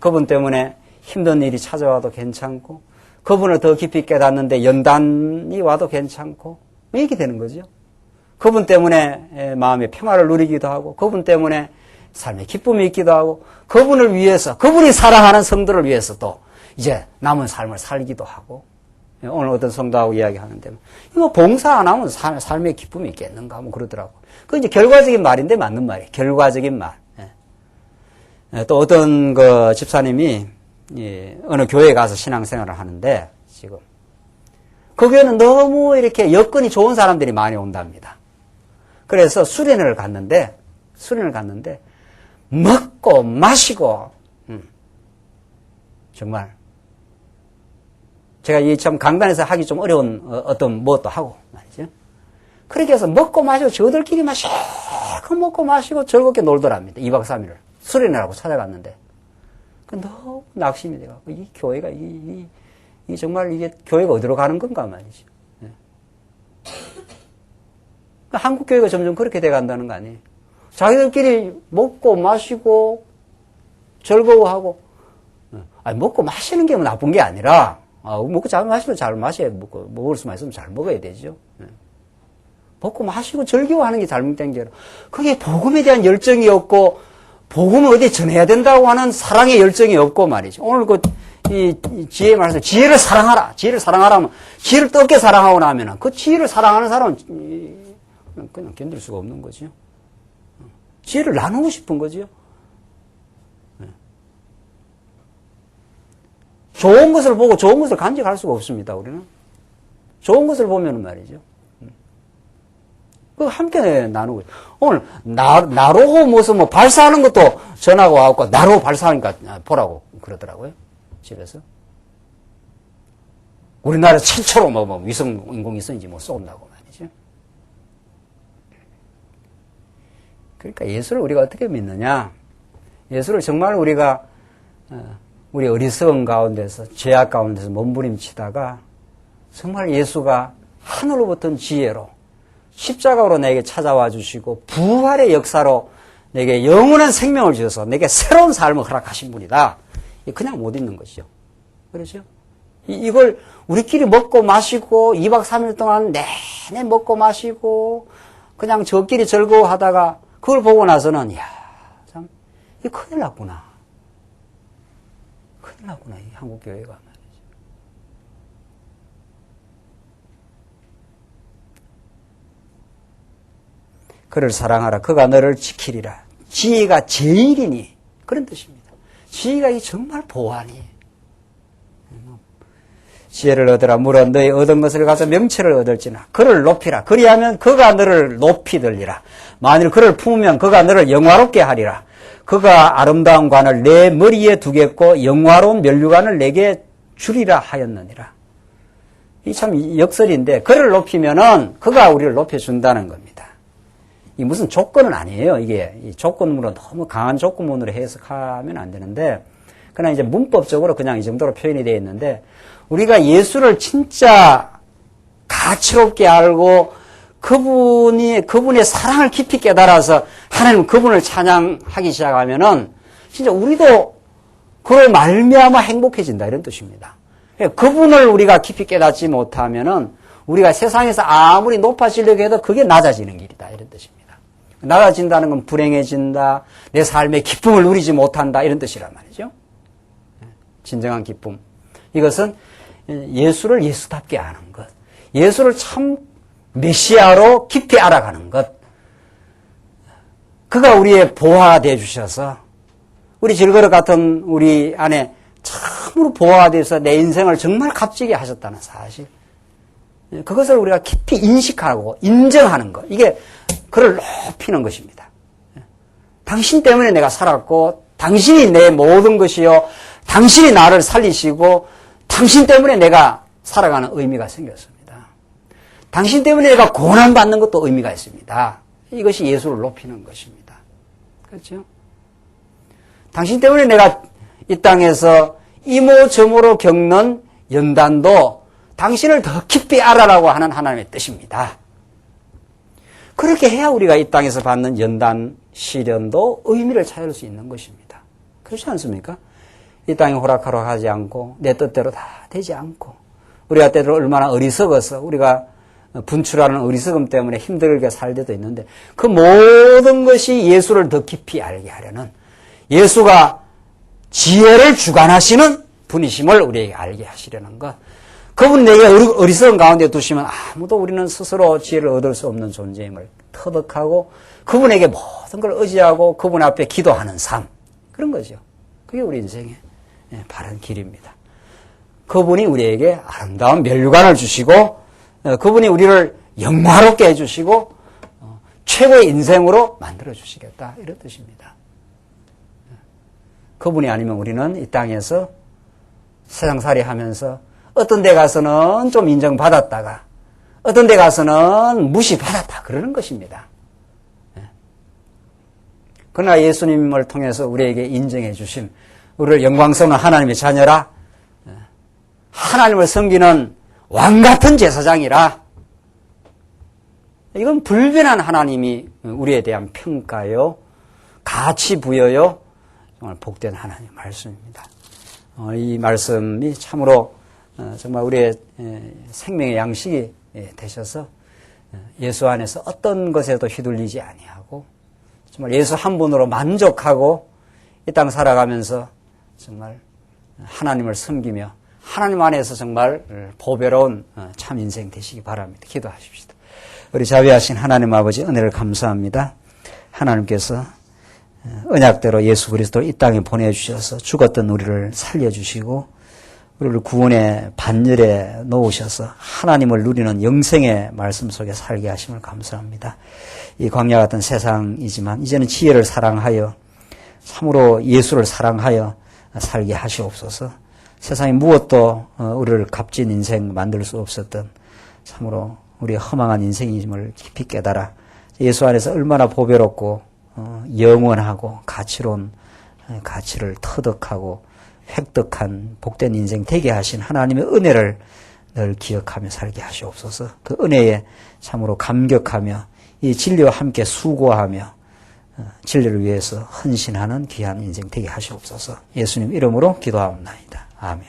그분 때문에 힘든 일이 찾아와도 괜찮고, 그분을 더 깊이 깨닫는데 연단이 와도 괜찮고, 이렇게 되는 거죠. 그분 때문에 마음의 평화를 누리기도 하고, 그분 때문에 삶의 기쁨이 있기도 하고, 그분을 위해서, 그분이 사랑하는 성도를 위해서 또 이제 남은 삶을 살기도 하고, 오늘 어떤 성도하고 이야기하는데, 이거 봉사 안 하면 삶의 기쁨이 있겠는가? 뭐 그러더라고. 그 이제 결과적인 말인데 맞는 말이에요. 결과적인 말. 또 어떤 그 집사님이 어느 교회에 가서 신앙생활을 하는데, 지금. 그 교회는 너무 이렇게 여건이 좋은 사람들이 많이 온답니다. 그래서 수련회를 갔는데 먹고 마시고 정말 제가 이 참 강단에서 하기 좀 어려운 어떤 무엇도 하고 말이죠. 그렇게 해서 먹고 마시고 저들끼리 실컷 먹고 마시고 즐겁게 놀더랍니다. 2박 3일을 수련회라고 찾아갔는데 너무 낙심이 돼요. 이 교회가 이 정말 이게 교회가 어디로 가는 건가 말이죠. 한국 교회가 점점 그렇게 돼간다는 거 아니에요. 자기들끼리 먹고 마시고 즐거워하고, 아니 먹고 마시는 게 나쁜 게 아니라, 먹고 잘 마시면 잘 마셔야 먹을 수만 있으면 잘 먹어야 되죠. 먹고 마시고 즐거워하는 게 잘못된 게 아니라, 그게 복음에 대한 열정이 없고, 복음을 어디에 전해야 된다고 하는 사랑의 열정이 없고 말이죠. 오늘 이 지혜의 말씀, 지혜를 사랑하라. 지혜를 사랑하라 하면, 지혜를 어떻게 사랑하고 나면은, 그 지혜를 사랑하는 사람은 그냥 견딜 수가 없는 거죠. 지혜를 나누고 싶은 거죠. 좋은 것을 보고 좋은 것을 간직할 수가 없습니다, 우리는. 좋은 것을 보면 말이죠. 그 함께 나누고. 오늘, 나로 무슨 뭐 발사하는 것도 전화가 와갖고, 나로 발사하니까 보라고 그러더라고요. 집에서. 우리나라 최초로 인공위성인지 쏜다고 말이죠. 그러니까 예수를 우리가 어떻게 믿느냐? 예수를 정말 우리가 우리 어리석은 가운데서 죄악 가운데서 몸부림치다가 정말 예수가 하늘로부터 지혜로 십자가로 내게 찾아와 주시고 부활의 역사로 내게 영원한 생명을 주셔서 내게 새로운 삶을 허락하신 분이다. 그냥 못 있는 것이죠. 그렇죠? 이걸 우리끼리 먹고 마시고 2박 3일 동안 내내 먹고 마시고 그냥 저끼리 즐거워하다가 그걸 보고 나서는, 이야, 참, 이거 큰일 났구나. 큰일 났구나, 이 한국 교회가 말이죠. 그를 사랑하라. 그가 너를 지키리라. 지혜가 제일이니. 그런 뜻입니다. 지혜가 정말 보안이에요. 지혜를 얻으라. 물어 너희 얻은 것을 가서 명체를 얻을지나. 그를 높이라. 그리하면 그가 너를 높이 들리라. 만일 그를 품으면 그가 너를 영화롭게 하리라. 그가 아름다운 관을 내 머리에 두겠고 영화로운 면류관을 내게 주리라 하였느니라. 이 참 역설인데 그를 높이면은 그가 우리를 높여준다는 겁니다. 이 무슨 조건은 아니에요. 이게 이 조건으로 너무 강한 조건문으로 해석하면 안 되는데 그냥 이제 문법적으로 그냥 이 정도로 표현이 되어 있는데 우리가 예수를 진짜 가치롭게 알고 그분의 사랑을 깊이 깨달아서 하나님 그분을 찬양하기 시작하면은 진짜 우리도 그걸 말미암아 행복해진다 이런 뜻입니다. 그분을 우리가 깊이 깨닫지 못하면은 우리가 세상에서 아무리 높아지려고 해도 그게 낮아지는 길이다 이런 뜻입니다. 낮아진다는 건 불행해진다, 내 삶의 기쁨을 누리지 못한다 이런 뜻이란 말이죠. 진정한 기쁨. 이것은 예수를 예수답게 아는 것. 예수를 참 메시아로 깊이 알아가는 것. 그가 우리의 보화가 되어 주셔서 우리 질거릇 같은 우리 안에 참으로 보화가 되어서 내 인생을 정말 값지게 하셨다는 사실. 그것을 우리가 깊이 인식하고 인정하는 것. 이게 그를 높이는 것입니다. 당신 때문에 내가 살았고 당신이 내 모든 것이요. 당신이 나를 살리시고 당신 때문에 내가 살아가는 의미가 생겼습니다. 당신 때문에 내가 고난받는 것도 의미가 있습니다. 이것이 예수를 높이는 것입니다. 그렇죠? 당신 때문에 내가 이 땅에서 이모저모로 겪는 연단도 당신을 더 깊이 알아라고 하는 하나님의 뜻입니다. 그렇게 해야 우리가 이 땅에서 받는 연단, 시련도 의미를 찾을 수 있는 것입니다. 그렇지 않습니까? 이 땅에 호락호락하지 않고 내 뜻대로 다 되지 않고 우리가 때로 얼마나 어리석어서 우리가 분출하는 어리석음 때문에 힘들게 살 때도 있는데 그 모든 것이 예수를 더 깊이 알게 하려는 예수가 지혜를 주관하시는 분이심을 우리에게 알게 하시려는 것. 그분 내게 어리석은 가운데 두시면 아무도 우리는 스스로 지혜를 얻을 수 없는 존재임을 터득하고 그분에게 모든 걸 의지하고 그분 앞에 기도하는 삶. 그런 거죠. 그게 우리 인생의 바른 길입니다. 그분이 우리에게 아름다운 면류관을 주시고 그분이 우리를 영화롭게 해주시고 최고의 인생으로 만들어 주시겠다 이런 뜻입니다. 그분이 아니면 우리는 이 땅에서 세상살이 하면서 어떤 데 가서는 좀 인정받았다가 어떤 데 가서는 무시받았다 그러는 것입니다. 그러나 예수님을 통해서 우리에게 인정해 주신 우리를 영광스러운 하나님의 자녀라 하나님을 섬기는 왕같은 제사장이라 이건 불변한 하나님이 우리에 대한 평가요 가치 부여요 정말 복된 하나님의 말씀입니다. 이 말씀이 참으로 정말 우리의 생명의 양식이 되셔서 예수 안에서 어떤 것에도 휘둘리지 아니하고 정말 예수 한 분으로 만족하고 이 땅 살아가면서 정말 하나님을 섬기며 하나님 안에서 정말 보배로운 참 인생 되시기 바랍니다. 기도하십시다. 우리 자비하신 하나님 아버지 은혜를 감사합니다. 하나님께서 언약대로 예수 그리스도를 이 땅에 보내주셔서 죽었던 우리를 살려주시고 우리를 구원의 반열에 놓으셔서 하나님을 누리는 영생의 말씀 속에 살게 하심을 감사합니다. 이 광야 같은 세상이지만 이제는 지혜를 사랑하여 참으로 예수를 사랑하여 살게 하시옵소서. 세상에 무엇도 우리를 값진 인생 만들 수 없었던 참으로 우리의 허망한 인생임을 깊이 깨달아 예수 안에서 얼마나 보배롭고 영원하고 가치로운 가치를 터득하고 획득한 복된 인생 되게 하신 하나님의 은혜를 늘 기억하며 살게 하시옵소서. 그 은혜에 참으로 감격하며 이 진리와 함께 수고하며 진리를 위해서 헌신하는 귀한 인생 되게 하시옵소서. 예수님 이름으로 기도하옵나이다. 아멘.